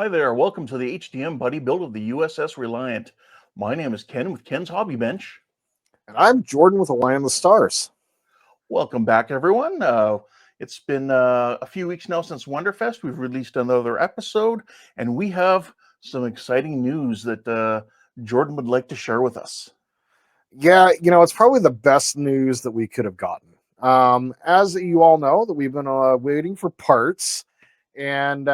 Hi there, welcome to the HTM Buddy build of the U.S.S. Reliant. My name is Ken with Ken's Hobby Bench. And I'm Jordan with Align of the Stars. Welcome back, everyone. It's been a few weeks now since Wonderfest. We've released another episode, and we have some exciting news that Jordan would like to share with us. Yeah, it's probably the best news that we could have gotten. As you all know, that we've been waiting for parts, and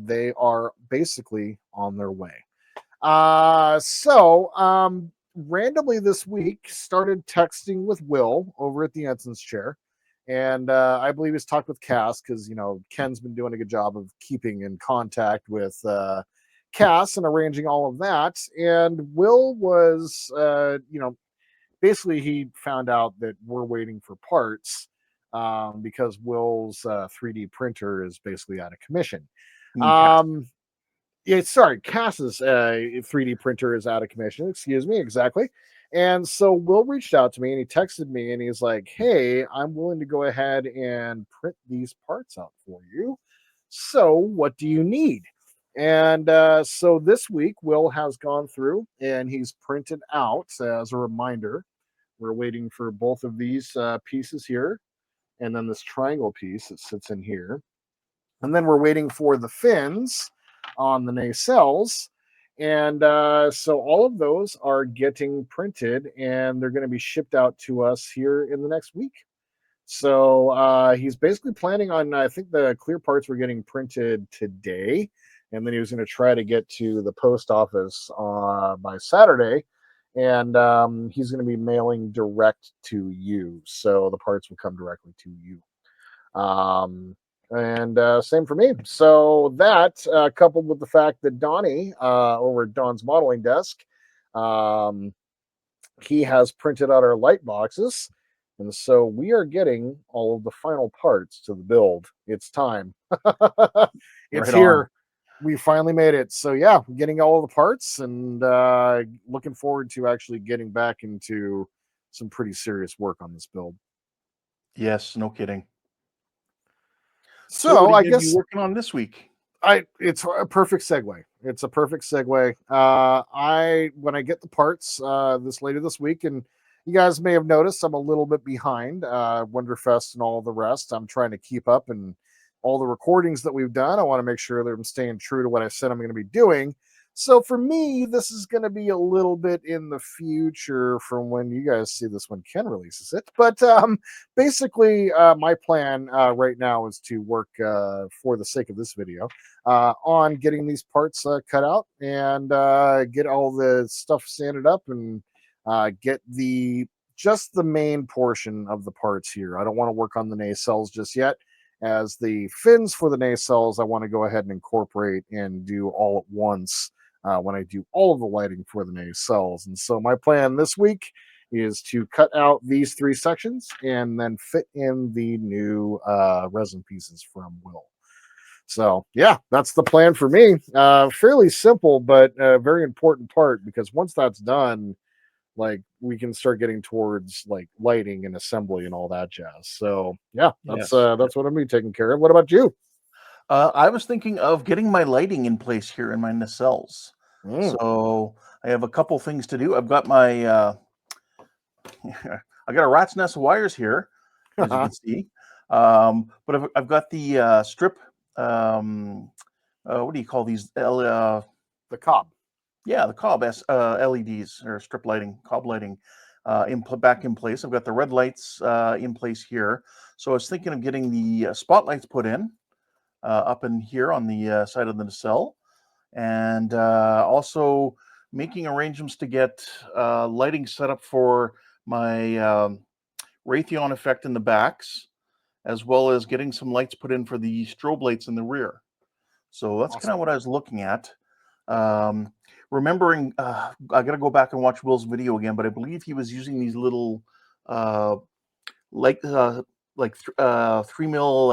they are basically on their way. Randomly this week, started texting with Will over at the Ensign's chair. And I believe he's talked with Cass because, Ken's been doing a good job of keeping in contact with Cass and arranging all of that. And Will was, basically he found out that we're waiting for parts because Will's 3D printer is basically out of commission. You mean Cass? Yeah, sorry, Cass's 3D printer is out of commission. Excuse me, exactly. And so Will reached out to me and he texted me and he's like, "Hey, I'm willing to go ahead and print these parts out for you. So what do you need?" And so this week, Will has gone through and he's printed out, as a reminder, we're waiting for both of these pieces here and then this triangle piece that sits in here. And then we're waiting for the fins on the nacelles. And so all of those are getting printed and they're going to be shipped out to us here in the next week. So he's basically planning on, I think the clear parts were getting printed today. And then he was going to try to get to the post office by Saturday. And he's going to be mailing direct to you. So the parts will come directly to you. And same for me. So that coupled with the fact that Donnie over at Don's modeling desk, he has printed out our light boxes. And so we are getting all of the final parts to the build. It's time. It's Right on. here. We finally made it. So yeah, getting all of the parts and looking forward to actually getting back into some pretty serious work on this build. Yes, no kidding. So what So are I you going to be guess working on this week? it's a perfect segue. It's a perfect segue. When I get the parts this later this week, and you guys may have noticed I'm a little bit behind Wonderfest and all the rest. I'm trying to keep up and all the recordings that we've done. I want to make sure that I'm staying true to what I said I'm going to be doing. So for me, this is going to be a little bit in the future from when you guys see this when Ken releases it. But basically, my plan right now is to work for the sake of this video on getting these parts cut out and get all the stuff sanded up and get just the main portion of the parts here. I don't want to work on the nacelles just yet. As the fins for the nacelles, I want to go ahead and incorporate and do all at once when I do all of the lighting for the nacelles. And so my plan this week is to cut out these 3 sections and then fit in the new resin pieces from Will. So yeah, that's the plan for me. Fairly simple, but a very important part because once that's done, like we can start getting towards like lighting and assembly and all that jazz. So yeah, that's Yes. what I'm gonna be taking care of. What about you? I was thinking of getting my lighting in place here in my nacelles. Mm. So I have a couple things to do. I've got my I got a rat's nest of wires here, as you can see. But I've got the strip. What do you call these? The cob. Yeah, the cob LEDs or strip lighting, cob lighting, back in place. I've got the red lights in place here. So I was thinking of getting the spotlights put in up in here on the side of the nacelle, and also making arrangements to get lighting set up for my Raytheon effect in the backs, as well as getting some lights put in for the strobe lights in the rear. So that's kind Awesome. of what I was looking at. Remembering, I got to go back and watch Will's video again, but I believe he was using these little, uh, like, uh, 3 mil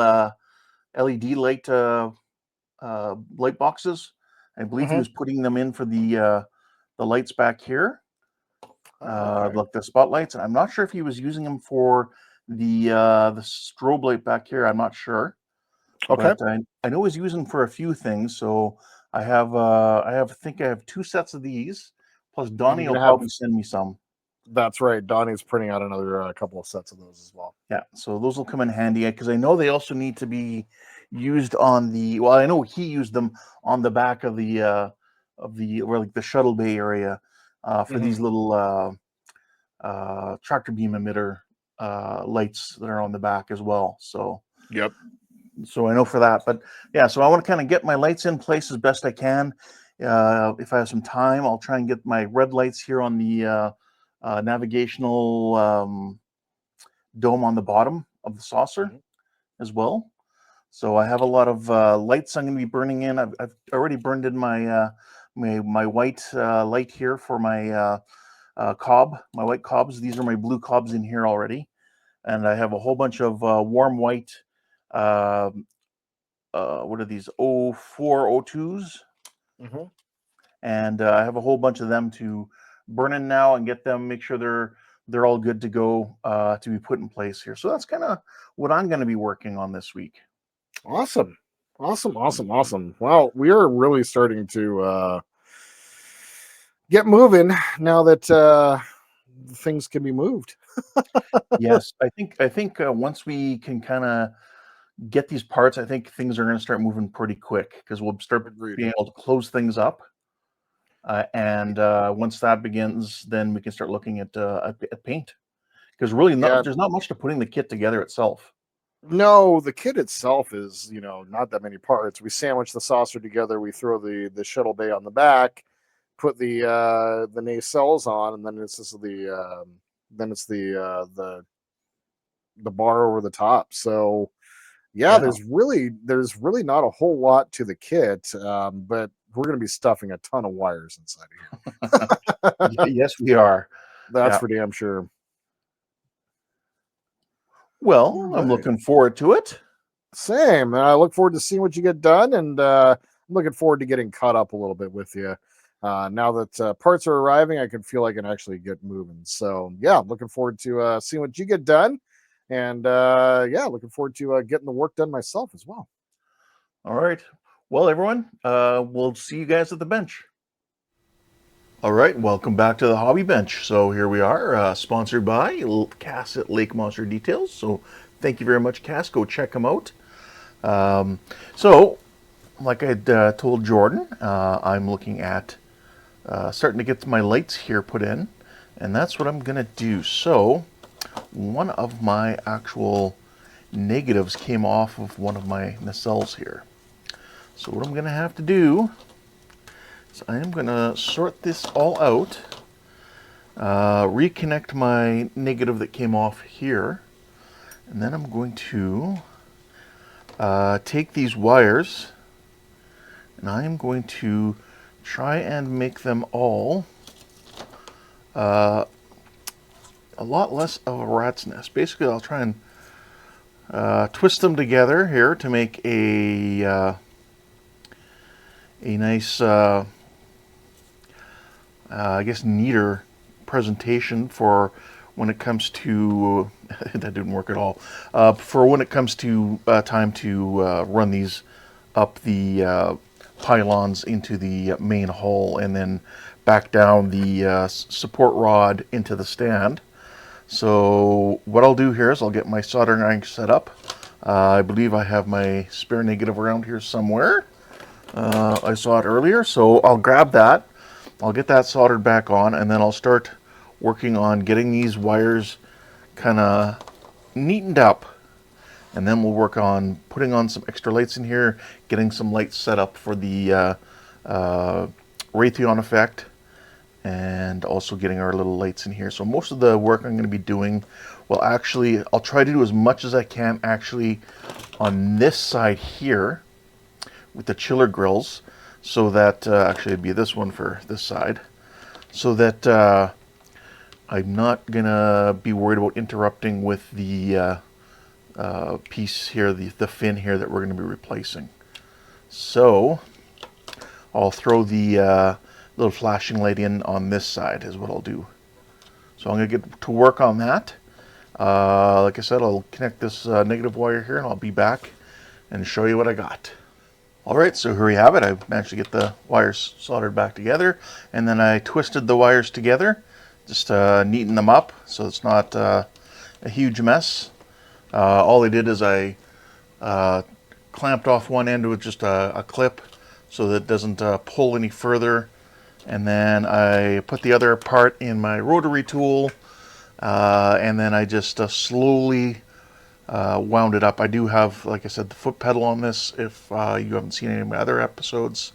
LED light boxes. I believe he Mhm. was putting them in for the lights back here, Oh, okay. like the spotlights. And I'm not sure if he was using them for the strobe light back here. I'm not sure. Okay. but I know he's using for a few things. So I think I have 2 sets of these. Plus And Donnie you're will gonna have probably send me some. that's right. Donnie's printing out another couple of sets of those as well. Yeah, so those will come in handy because I know they also need to be used on the. Well, I know he used them on the back of the or like the shuttle bay area for Hmm. these little tractor beam emitter lights that are on the back as well. Yep. So I know for that. But yeah, so I want to kind of get my lights in place as best I can. If I have some time, I'll try and get my red lights here on the navigational dome on the bottom of the saucer Hmm. as well. So I have a lot of lights I'm going to be burning in. I've already burned in my white light here for my my white cobs. These are my blue cobs in here already, and I have a whole bunch of warm white. Uh, what are these? 0402s, Hmm. and I have a whole bunch of them to burn in now and get them. Make sure they're all good to go to be put in place here. So that's kind of what I'm going to be working on this week. Awesome. Awesome. Awesome. Awesome. Well, we are really starting to get moving now that things can be moved. Yes, I think once we can kind of get these parts, I think things are going to start moving pretty quick because we'll start Agreed. being able to close things up. And once that begins, then we can start looking at paint because really Yeah. there's not much to putting the kit together itself. No, the kit itself is, not that many parts. We sandwich the saucer together. We throw the shuttle bay on the back, put the nacelles on, and then it's just the bar over the top. So yeah, Yeah. there's really not a whole lot to the kit, but we're going to be stuffing a ton of wires inside of here. Yes, we are. That's Yeah. for damn sure. All Well, I'm right. looking forward to it. Same. And I look forward to seeing what you get done, and I'm looking forward to getting caught up a little bit with you. Now that parts are arriving, I can feel I can actually get moving. So yeah, looking forward to seeing what you get done, and yeah, looking forward to getting the work done myself as well. All right. Well, everyone, we'll see you guys at the bench. All right, welcome back to the Hobby Bench. So here we are, sponsored by Cass at Lake Monster Details. So thank you very much, Cass. Go check them out. Um, so, like I told Jordan, I'm looking at starting to get my lights here put in, and that's what I'm gonna do. So, one of my actual negatives came off of one of my nacelles here. So what I'm gonna have to do is I am gonna sort this all out, reconnect my negative that came off here, and then I'm going to take these wires and I am going to try and make them all a lot less of a rat's nest. Basically, I'll try and twist them together here to make a nice, I guess, neater presentation for when it comes to that didn't work at all. For when it comes to time to run these up the pylons into the main hull and then back down the support rod into the stand. So what I'll do here is I'll get my soldering iron set up. I believe I have my spare negative around here somewhere. I saw it earlier, so I'll grab that. I'll get that soldered back on, and then I'll start working on getting these wires kind of neatened up. And then we'll work on putting on some extra lights in here, getting some lights set up for the Raytheon effect, and also getting our little lights in here. So most of the work I'm going to be doing, well, actually, I'll try to do as much as I can actually on this side here with the chiller grills, so that actually it'd be this one for this side, so that I'm not gonna be worried about interrupting with the piece here, the fin here that we're going to be replacing. So I'll throw the little flashing light in on this side is what I'll do. So I'm going to get to work on that. Like I said, I'll connect this negative wire here and I'll be back and show you what I got. All right, so here we have it. I managed to get the wires soldered back together, and then I twisted the wires together, just neaten them up so it's not a huge mess. All I did is I clamped off one end with just a clip so that it doesn't pull any further, and then I put the other part in my rotary tool, and then I just slowly wound it up. I do have, like I said, the foot pedal on this if you haven't seen any of my other episodes.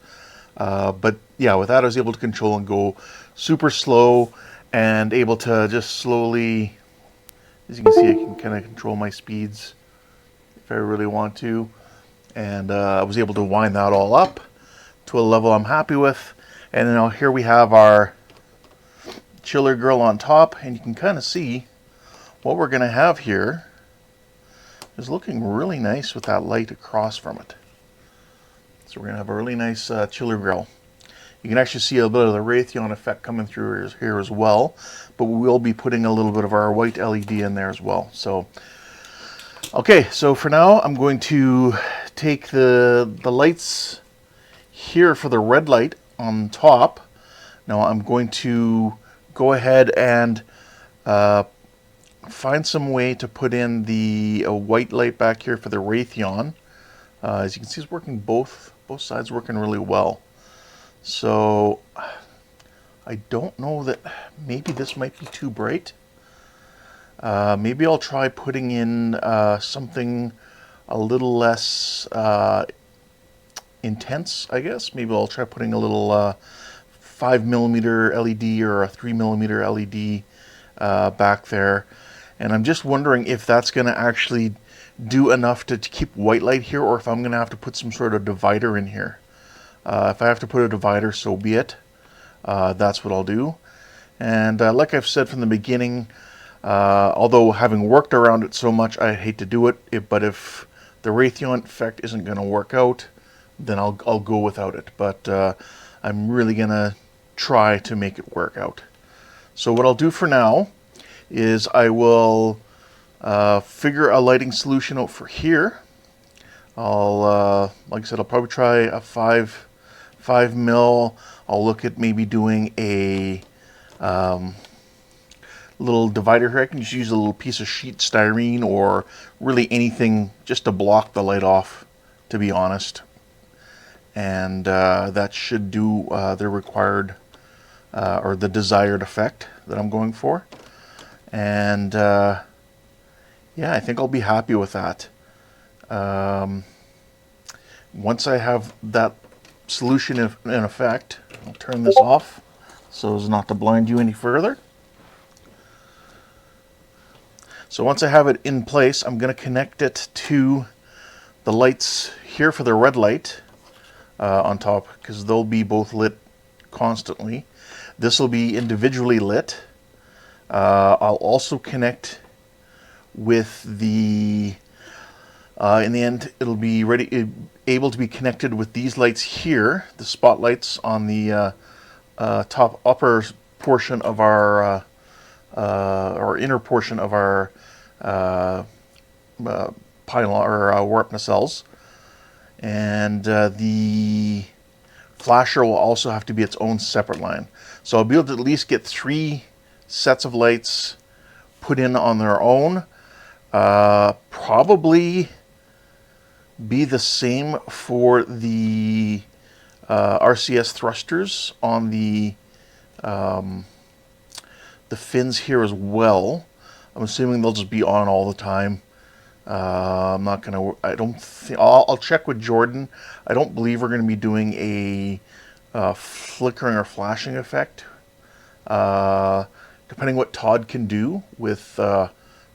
But yeah, with that I was able to control and go super slow and able to just slowly, as you can see, I can kind of control my speeds if I really want to. And I was able to wind that all up to a level I'm happy with. And now here we have our chiller grill on top, and you can kind of see what we're going to have here is looking really nice with that light across from it. So we're going to have a really nice chiller grill. You can actually see a bit of the Raytheon effect coming through here as well, but we will be putting a little bit of our white LED in there as well. So, okay, so for now I'm going to take the lights here for the red light on top. Now I'm going to go ahead and find some way to put in the white light back here for the Raytheon. As you can see, it's working both sides working really well. So I don't know, that maybe this might be too bright. Maybe I'll try putting in something a little less intense, I guess. Maybe I'll try putting a little 5mm LED or a 3mm LED back there. And I'm just wondering if that's going to actually do enough to keep white light here, or if I'm going to have to put some sort of divider in here. If I have to put a divider, so be it. That's what I'll do. And like I've said from the beginning, although having worked around it so much, I hate to do it, but if the Raytheon effect isn't going to work out, then I'll go without it. But I'm really going to try to make it work out. So what I'll do for now is I will figure a lighting solution out for here. I'll, like I said, I'll probably try a 5 mil. I'll look at maybe doing a little divider here. I can just use a little piece of sheet styrene or really anything just to block the light off, to be honest. And that should do the required or the desired effect that I'm going for. And yeah, I think I'll be happy with that. Once I have that solution in effect, I'll turn this off so as not to blind you any further. So once I have it in place, I'm going to connect it to the lights here for the red light on top, because they'll be both lit constantly. This will be individually lit. I'll also connect with the in the end, it'll be able to be connected with these lights here, the spotlights on the top upper portion of our or inner portion of our pylon or warp nacelles. And the flasher will also have to be its own separate line. So I'll be able to at least get 3 sets of lights put in on their own. Probably be the same for the RCS thrusters on the fins here as well. I'm assuming they'll just be on all the time. I'm not gonna. I don't think. I'll check with Jordan. I don't believe we're going to be doing a flickering or flashing effect. Depending what Todd can do with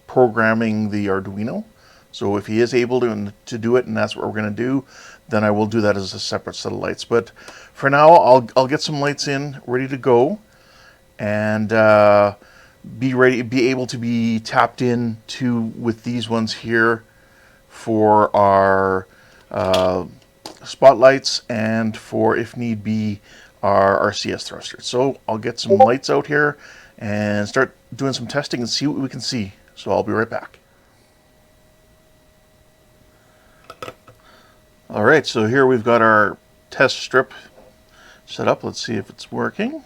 programming the Arduino. So if he is able to do it, and that's what we're going to do, then I will do that as a separate set of lights. But for now, I'll get some lights in, ready to go, and be able to be tapped in to with these ones here for our spotlights and for, if need be, our RCS thrusters. So I'll get some lights out here and start doing some testing and see what we can see. So I'll be right back. All right, so here we've got our test strip set up. Let's see if it's working.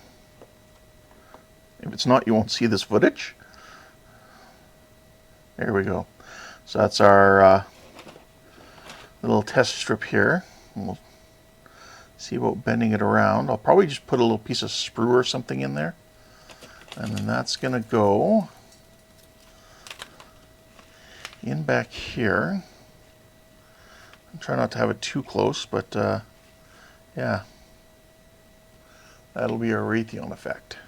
If it's not, you won't see this footage. There we go. So that's our little test strip here. We'll see about bending it around. I'll probably just put a little piece of sprue or something in there. And then that's going to go in back here. Try not to have it too close, but yeah, that'll be a Raytheon effect.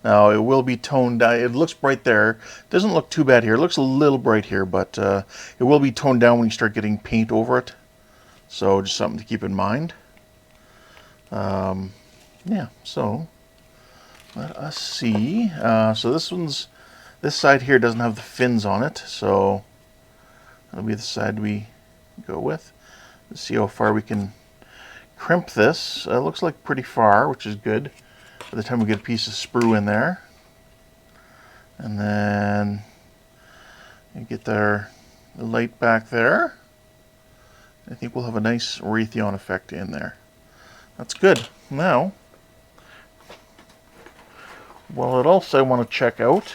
Now it will be toned down. It looks bright there. It doesn't look too bad here. It looks a little bright here, but it will be toned down when you start getting paint over it. So just something to keep in mind. Yeah, so let us see. So this side here doesn't have the fins on it, so that'll be the side we go with. Let's see how far we can crimp this. Looks like pretty far, which is good. By the time we get a piece of sprue in there. And then you get the light back there. I think we'll have a nice Raytheon effect in there. That's good. Now, what else I want to check out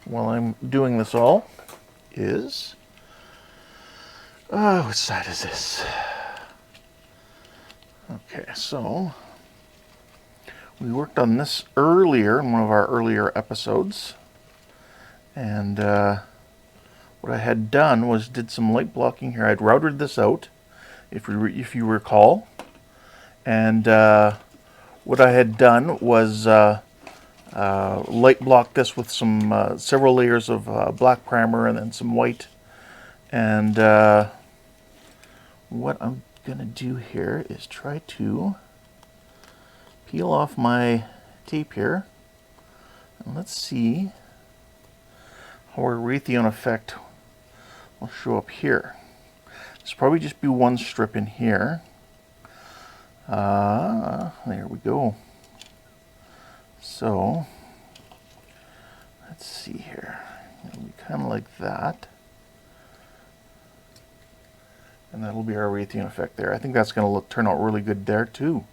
while I'm doing this all is, which side is this? Okay, so we worked on this earlier in one of our earlier episodes, and what I had done was did some light blocking here. I'd routed this out, if you recall, and what I had done was light block this with some several layers of black primer and then some white. And what I'm gonna do here is try to peel off my tape here, and let's see how our Raytheon effect will show up here. This will probably just be one strip in here. There we go. So let's see here. It'll be kind of like that. And that'll be our Raytheon effect there. I think that's going to turn out really good there too.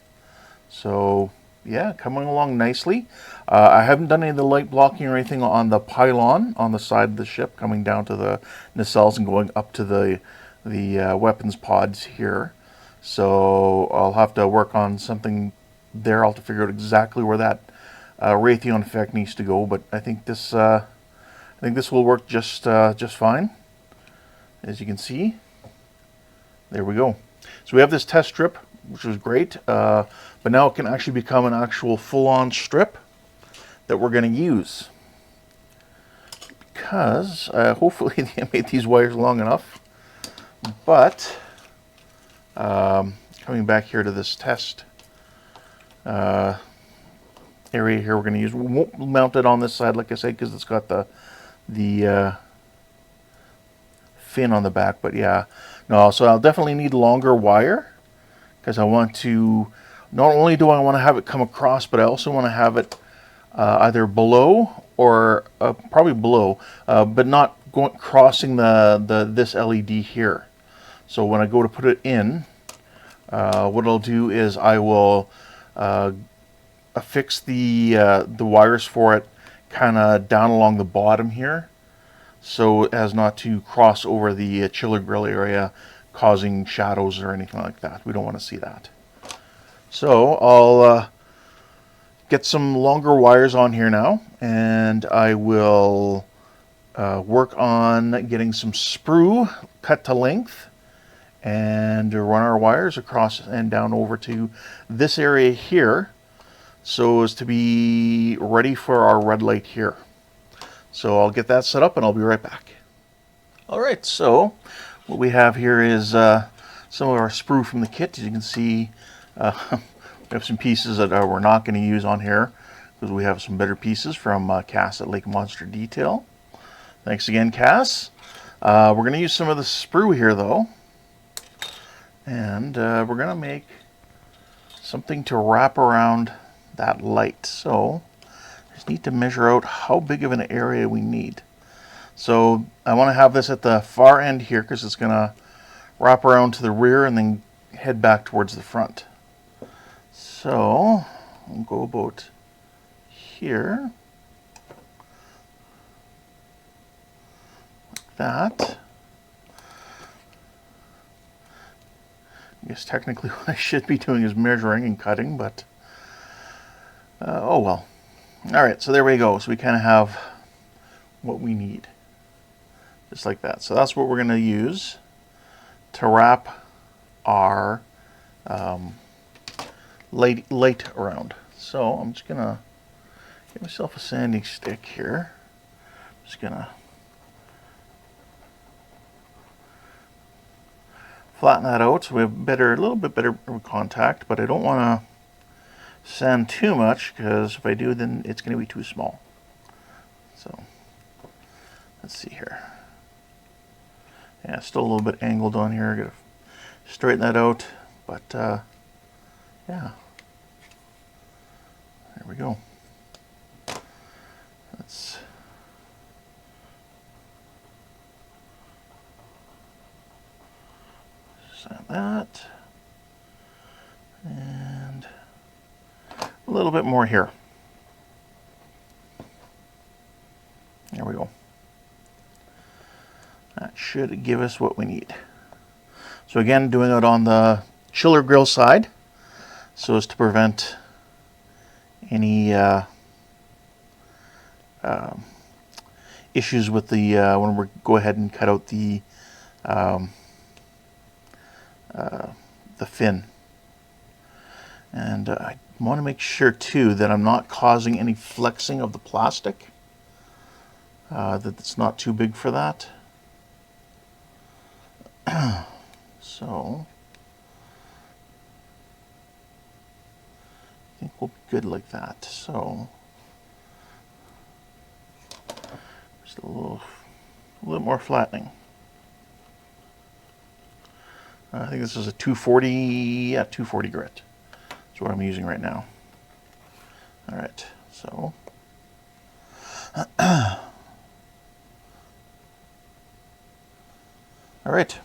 So yeah, coming along nicely. I haven't done any of the light blocking or anything on the pylon on the side of the ship, coming down to the nacelles and going up to the weapons pods here. So I'll have to work on something there. I'll have to figure out exactly where that Raytheon effect needs to go. But I think this will work just fine, as you can see. There we go. So we have this test strip, which was great, but now it can actually become an actual full-on strip that we're going to use. Because hopefully they made these wires long enough. But coming back here to this test area here, we're going to use. We won't mount it on this side, like I said, because it's got the fin on the back. But yeah, no. So I'll definitely need longer wire, because I want to. Not only do I want to have it come across, but I also want to have it either below or probably below, but not crossing this LED here. So when I go to put it in, what I'll do is I will affix the wires for it kind of down along the bottom here, so as not to cross over the chiller grill area, causing shadows or anything like that. We don't want to see that. So I'll get some longer wires on here now, and I will work on getting some sprue cut to length and run our wires across and down over to this area here, so as to be ready for our red light here. So I'll get that set up and I'll be right back. Alright, so what we have here is some of our sprue from the kit. As you can see, we have some pieces that we're not going to use on here, because we have some better pieces from Cass at Lake Monster Detail. Thanks again, Cass. We're going to use some of the sprue here though, and we're going to make something to wrap around that light. So I just need to measure out how big of an area we need. So I want to have this at the far end here, because it's going to wrap around to the rear and then head back towards the front. So I'll go about here, like that. I guess technically what I should be doing is measuring and cutting, but oh well. Alright, so there we go. So we kind of have what we need. Just like that. So that's what we're going to use to wrap our light around. So I'm just going to get myself a sanding stick here. Just going to flatten that out so we have a little bit better contact, but I don't want to sand too much, because if I do, then it's going to be too small. So let's see here. Yeah, still a little bit angled on here. I gotta straighten that out, but yeah, there we go. Let's sand that, and a little bit more here. There we go. That should give us what we need. So again, doing it on the chiller grill side, so as to prevent any issues with the when we go ahead and cut out the fin. And I want to make sure too that I'm not causing any flexing of the plastic, that it's not too big for that. So I think we'll be good like that. So just a little more flattening. I think this is a 240, yeah, 240 grit. That's what I'm using right now. All right, so all right,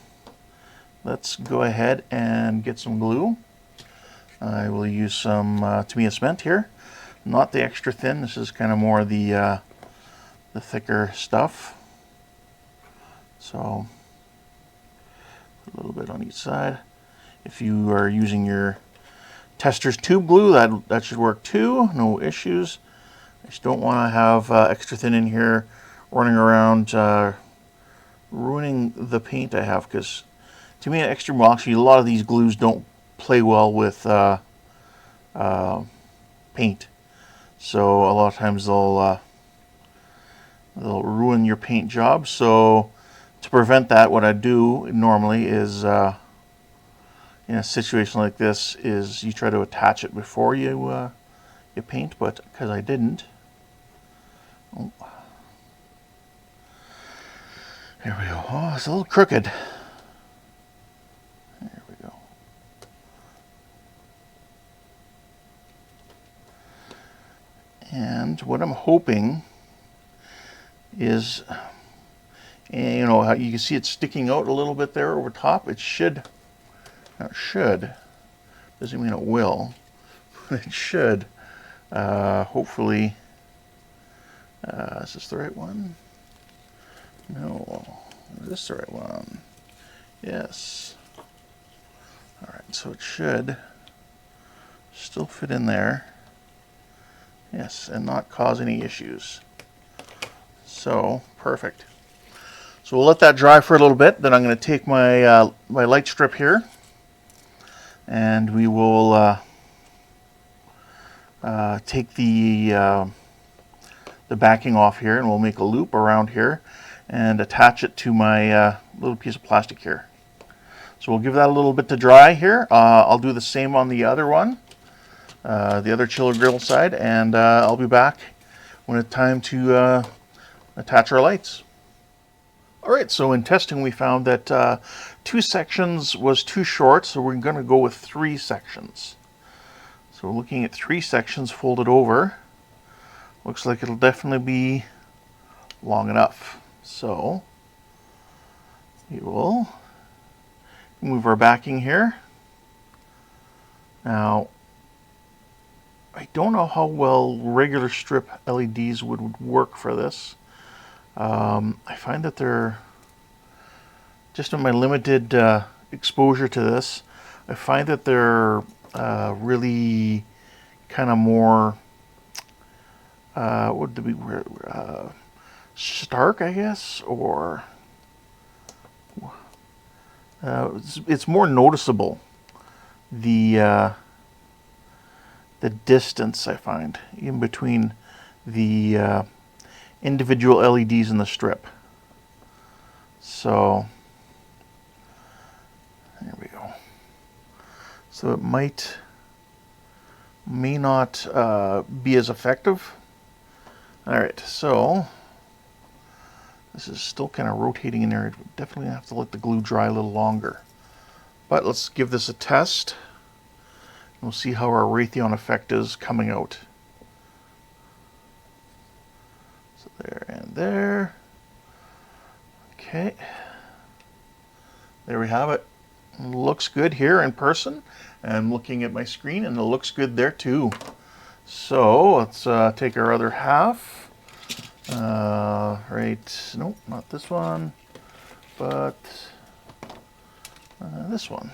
let's go ahead and get some glue. I will use some Tamiya cement here, not the extra thin. This is kind of more the thicker stuff. So a little bit on each side. If you are using your tester's tube glue, that should work too. No issues. I just don't want to have extra thin in here running around ruining the paint I have, because to me, extra epoxy, a lot of these glues don't play well with paint. So a lot of times they'll ruin your paint job. So to prevent that, what I do normally is, in a situation like this, is you try to attach it before you paint. But because I didn't, oh, there we go. Oh, it's a little crooked. There we go. And what I'm hoping is, you know, how you can see it sticking out a little bit there over top. It should, doesn't mean it will, but it should, hopefully, is this the right one? No, is this the right one? Yes. All right, so it should still fit in there. Yes, and not cause any issues. So, perfect. So we'll let that dry for a little bit. Then I'm going to take my my light strip here, and we will take the backing off here, and we'll make a loop around here and attach it to my little piece of plastic here. So we'll give that a little bit to dry here. I'll do the same on the other one, the other chiller grill side, and I'll be back when it's time to attach our lights. All right, so in testing we found that 2 sections was too short, so we're going to go with 3 sections. So we're looking at 3 sections folded over. Looks like it'll definitely be long enough. So we will Move our backing here. Now, I don't know how well regular strip LEDs would work for this. I find that they're, just in my limited exposure to this, I find that they're really kind of more, what would be stark, I guess, or it's more noticeable, the distance I find in between the individual LEDs in the strip. So there we go. So it may not be as effective. All right, so this is still kind of rotating in there. Definitely have to let the glue dry a little longer. But let's give this a test. We'll see how our Raytheon effect is coming out. So there and there. Okay. There we have it. Looks good here in person. I'm looking at my screen and it looks good there too. So let's take our other half. Right, nope, not this one, but this one.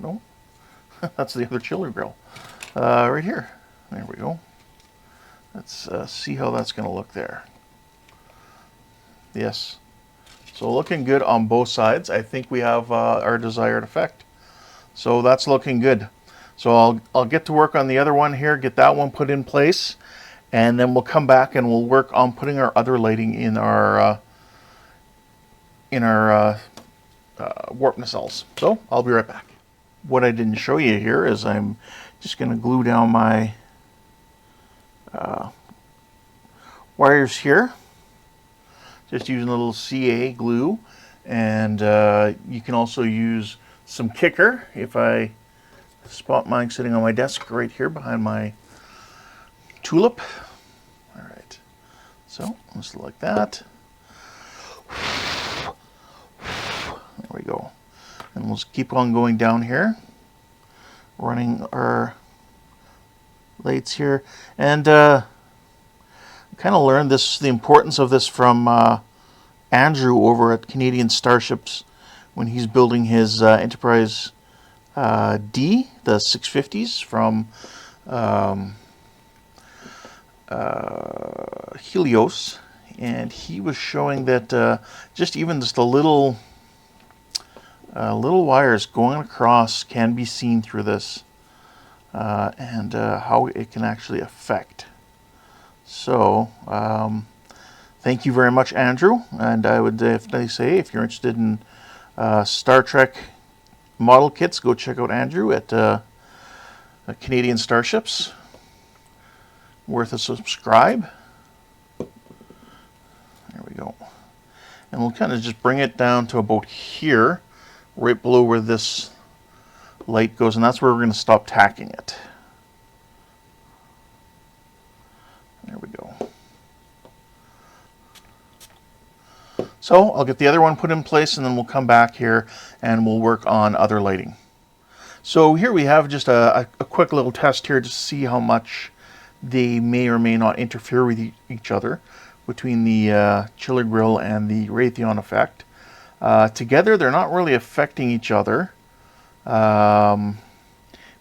Nope, that's the other chiller grill. Right here. There we go. Let's see how that's going to look there. Yes. So looking good on both sides. I think we have our desired effect. So that's looking good. So I'll get to work on the other one here, get that one put in place, and then we'll come back and we'll work on putting our other lighting in our warp nacelles. So I'll be right back. What I didn't show you here is I'm just going to glue down my wires here. Just using a little CA glue, and you can also use some kicker. If I spot mine sitting on my desk right here behind my tulip. All right, so just like that. There we go. And we'll just keep on going down here, running our lights here, and kind of learned the importance of this from Andrew over at Canadian Starships when he's building his Enterprise D, the 650s from Helios, and he was showing that just the little wires going across can be seen through this, and how it can actually affect. So thank you very much, Andrew, and I would definitely say if you're interested in Star Trek model kits, go check out Andrew at Canadian Starships. Worth a subscribe. There we go. And we'll kind of just bring it down to about here, right below where this light goes, and that's where we're going to stop tacking it. There we go. So I'll get the other one put in place, and then we'll come back here and we'll work on other lighting. So here we have just a quick little test here to see how much they may or may not interfere with each other between the chiller grill and the Raytheon effect. Together they're not really affecting each other.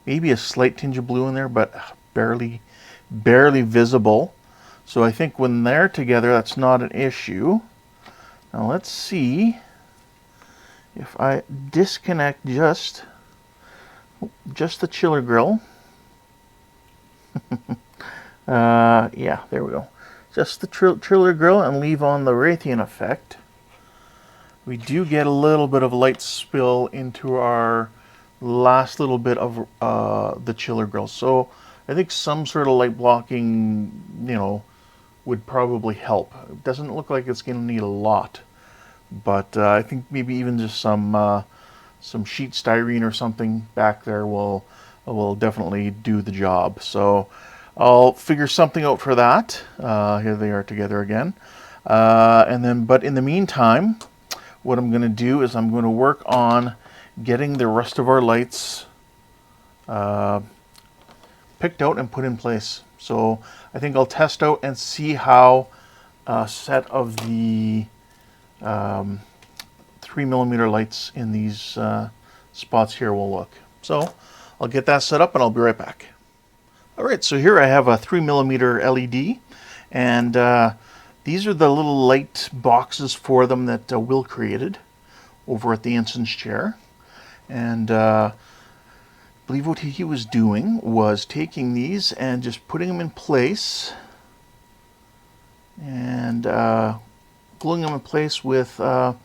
Maybe a slight tinge of blue in there, but barely visible. So I think when they're together, that's not an issue. Now let's see if I disconnect just the chiller grill. Yeah, there we go. Just the chiller grill and leave on the Raytheon effect. We do get a little bit of light spill into our last little bit of the chiller grill. So I think some sort of light blocking, would probably help. It doesn't look like it's going to need a lot, but I think maybe even just some sheet styrene or something back there will definitely do the job. So I'll figure something out for that. Here they are together again, but in the meantime, what I'm going to do is I'm going to work on getting the rest of our lights picked out and put in place. So I think I'll test out and see how a set of the 3mm lights in these spots here will look. So I'll get that set up and I'll be right back. Alright, so here I have a 3mm LED, and these are the little light boxes for them that Will created over at the Ensign's chair. And I believe what he was doing was taking these and just putting them in place and gluing them in place with, and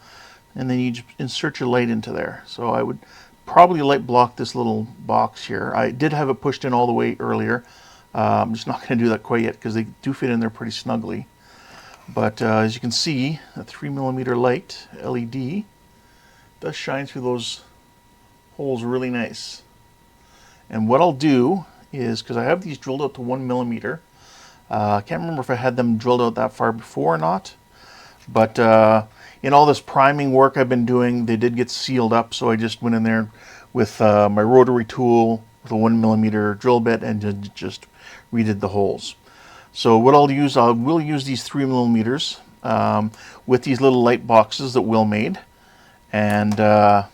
then you just insert your light into there. So I would probably light block this little box here. I did have it pushed in all the way earlier. I'm just not going to do that quite yet because they do fit in there pretty snugly. But as you can see, a 3mm light LED does shine through those holes really nice. And what I'll do is, because I have these drilled out to 1mm, I can't remember if I had them drilled out that far before or not, but in all this priming work I've been doing, they did get sealed up, so I just went in there with my rotary tool with a 1mm drill bit and just redid the holes. So what I'll use, I will use these 3mm with these little light boxes that Will made, and there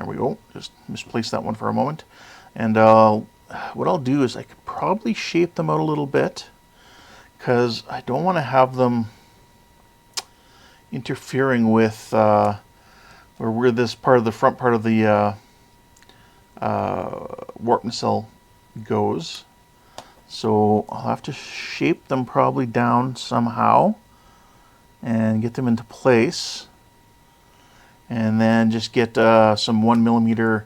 we go, just misplaced that one for a moment. And what I'll do is I could probably shape them out a little bit because I don't want to have them interfering with where this part of the front part of the warp nacelle goes. So I'll have to shape them probably down somehow and get them into place, and then just get some 1mm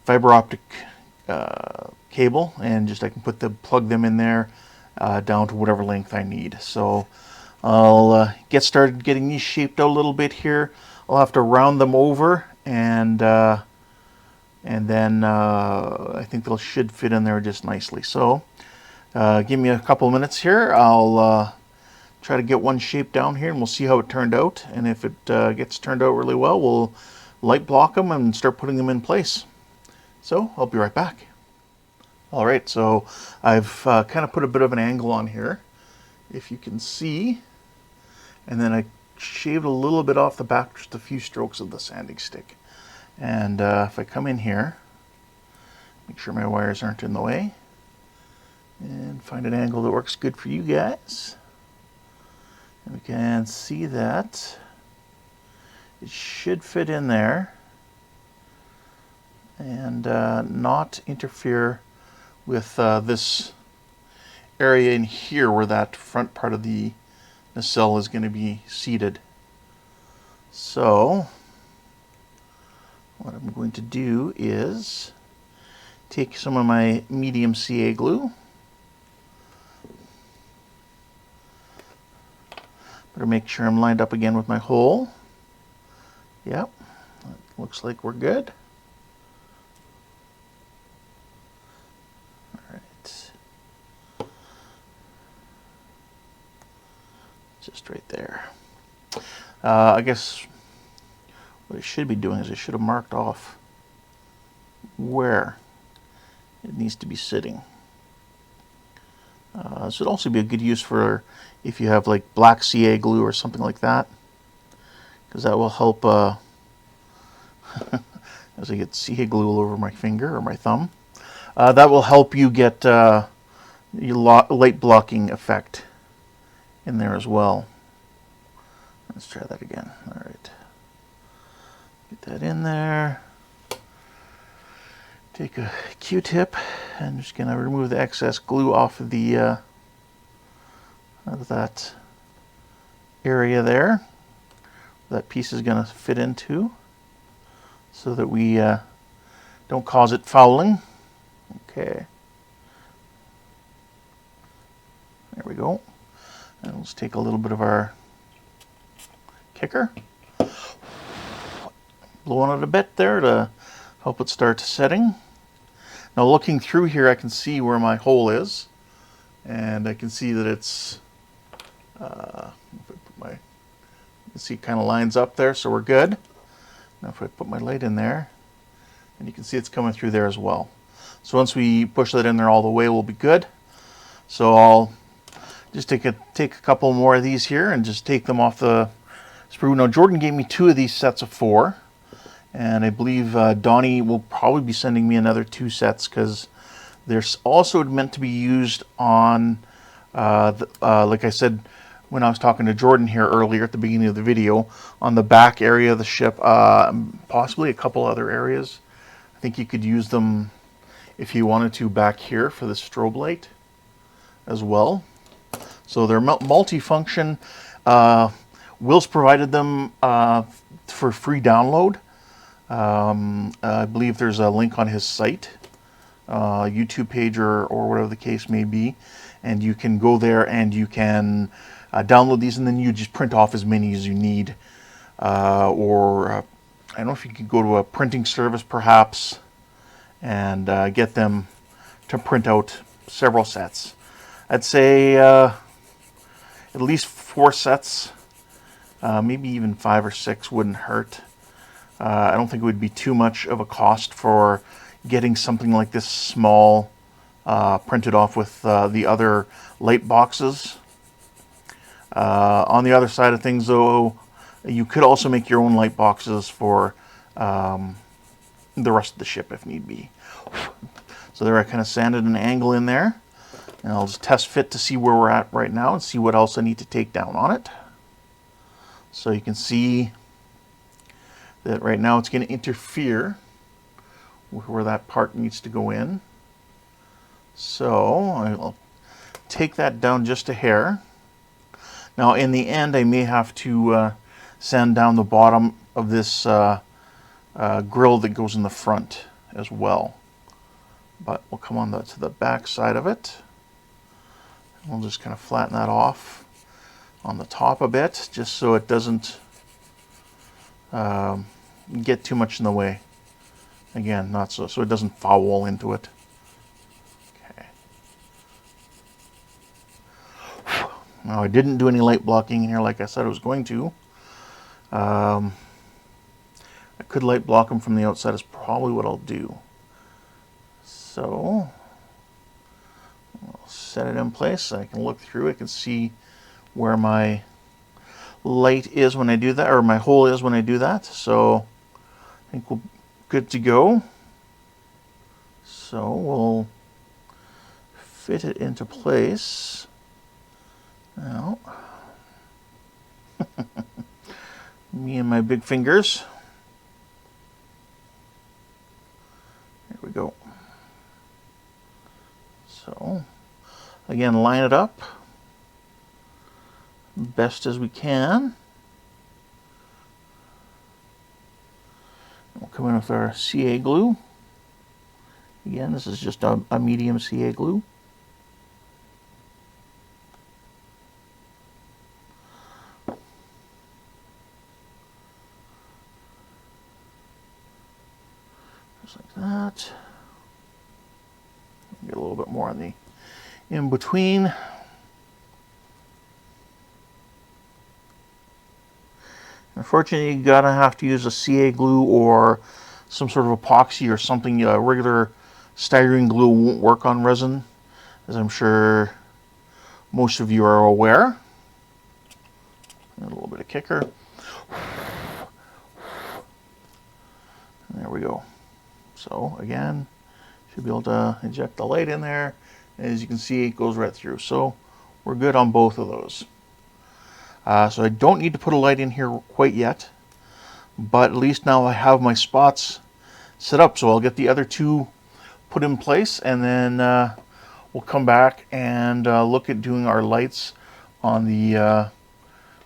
fiber optic cable, and just I can plug them in there down to whatever length I need. So I'll get started getting these shaped out a little bit here. I'll have to round them over, and then I think they should fit in there just nicely. So give me a couple minutes here. I'll try to get one shaped down here, and we'll see how it turned out. And if it gets turned out really well, we'll light block them and start putting them in place. So I'll be right back. Alright, so I've kind of put a bit of an angle on here, if you can see, and then I shaved a little bit off the back, just a few strokes of the sanding stick. And if I come in here, make sure my wires aren't in the way, and find an angle that works good for you guys, and we can see that it should fit in there and not interfere with this area in here where that front part of the nacelle is going to be seated. So what I'm going to do is take some of my medium CA glue, better make sure I'm lined up again with my hole. Yep, looks like we're good. Just right there. I guess what I should be doing is I should have marked off where it needs to be sitting. This would also be a good use for if you have like black CA glue or something like that, because that will help as I get CA glue all over my finger or my thumb. That will help you get your light blocking effect in there as well. Let's try that again. All right, get that in there. Take a Q-tip and just gonna remove the excess glue off of the that area there. That piece is gonna fit into, so that we don't cause it fouling. Okay. There we go. And let's take a little bit of our kicker, blow on it a bit there to help it start setting. Now looking through here, I can see where my hole is, and I can see that it's if I put my can see it kind of lines up there, so we're good. Now if I put my light in there, and you can see it's coming through there as well. So once we push that in there all the way, we'll be good. So I'll just take a couple more of these here and just take them off the sprue. Now Jordan gave me 2 of these sets of 4, and I believe Donnie will probably be sending me another 2 sets, because they're also meant to be used on, like I said when I was talking to Jordan here earlier at the beginning of the video, on the back area of the ship, possibly a couple other areas. I think you could use them if you wanted to back here for the strobe light as well. So they're multi-function. Will's provided them for free download. I believe there's a link on his site, YouTube page, or whatever the case may be, and you can go there and you can download these, and then you just print off as many as you need. Or I don't know if you could go to a printing service perhaps and get them to print out several sets. I'd say at least 4 sets, maybe even 5 or 6 wouldn't hurt. I don't think it would be too much of a cost for getting something like this small printed off with the other light boxes. On the other side of things, though, you could also make your own light boxes for the rest of the ship if need be. So there I kind of sanded an angle in there, and I'll just test fit to see where we're at right now and see what else I need to take down on it. So you can see that right now it's going to interfere with where that part needs to go in. So I'll take that down just a hair. Now in the end I may have to sand down the bottom of this grill that goes in the front as well. But we'll come on to the back side of it. We'll just kind of flatten that off on the top a bit, just so it doesn't get too much in the way. Again, not so it doesn't foul into it. Okay. Now I didn't do any light blocking in here like I said I was going to. I could light block them from the outside is probably what I'll do. So I'll set it in place so I can look through. I can see where my light is when I do that, or my hole is when I do that. So I think we're good to go. So we'll fit it into place. Now, me and my big fingers. There we go. So, again, line it up best as we can. We'll come in with our CA glue. Again, this is just a medium CA glue. Just like that. Get a little bit more on the in between. Unfortunately, you're gonna have to use a CA glue or some sort of epoxy or something. Regular styrene glue won't work on resin, as I'm sure most of you are aware. A little bit of kicker. There we go. So again, should be able to inject the light in there. As you can see, it goes right through. So we're good on both of those. So I don't need to put a light in here quite yet, but at least now I have my spots set up. So I'll get the other 2 put in place, and then we'll come back and look at doing our lights on the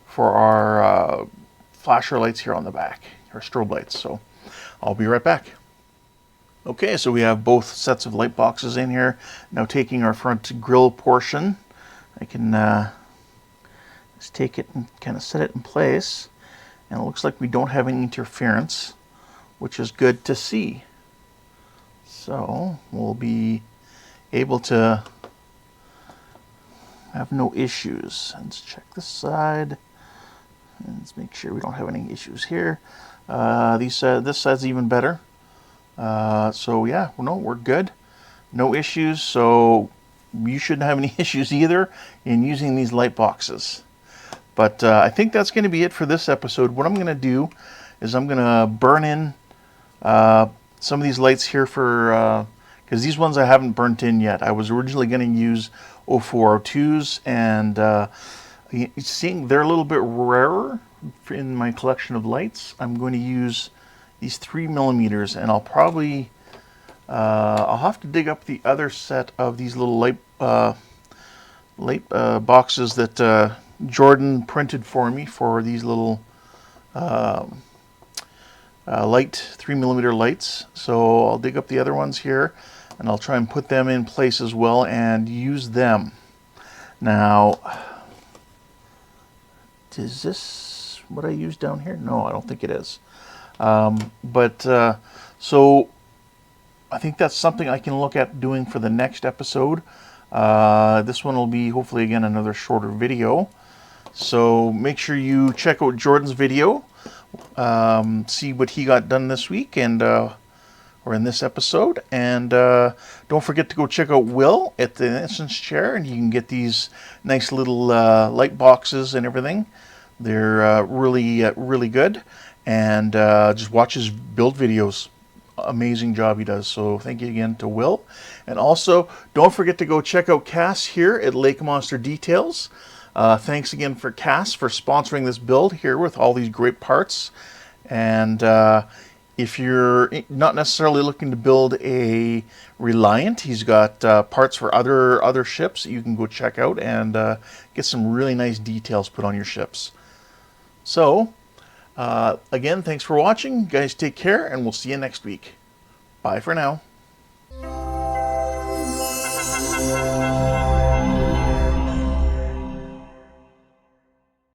for our flasher lights here on the back, our strobe lights. So I'll be right back. Okay, so we have both sets of light boxes in here. Now taking our front grill portion, I can just take it and kind of set it in place. And it looks like we don't have any interference, which is good to see. So we'll be able to have no issues. Let's check this side. And let's make sure we don't have any issues here. This side's even better. So yeah, no, we're good. No issues, so you shouldn't have any issues either in using these light boxes. But I think that's going to be it for this episode. What I'm going to do is I'm going to burn in some of these lights here for, because these ones I haven't burnt in yet. I was originally going to use 0402s, and seeing they're a little bit rarer in my collection of lights. I'm going to use these 3mm, and I'll probably I'll have to dig up the other set of these little light boxes that Jordan printed for me for these little light 3mm lights. So I'll dig up the other ones here, and I'll try and put them in place as well and use them. Now, is this what I use down here? No, I don't think it is. So I think that's something I can look at doing for the next episode. This one will be hopefully again another shorter video. So make sure you check out Jordan's video, see what he got done this week and or in this episode. And don't forget to go check out Will at the Instance Chair, and you can get these nice little light boxes and everything. They're really good. And just watch his build videos. Amazing job he does. So thank you again to Will. And also, don't forget to go check out Cass here at Lake Monster Details. Thanks again for Cass for sponsoring this build here with all these great parts. And if you're not necessarily looking to build a Reliant, he's got parts for other ships that you can go check out and get some really nice details put on your ships. So, again, thanks for watching. You guys take care, and we'll see you next week. Bye for now.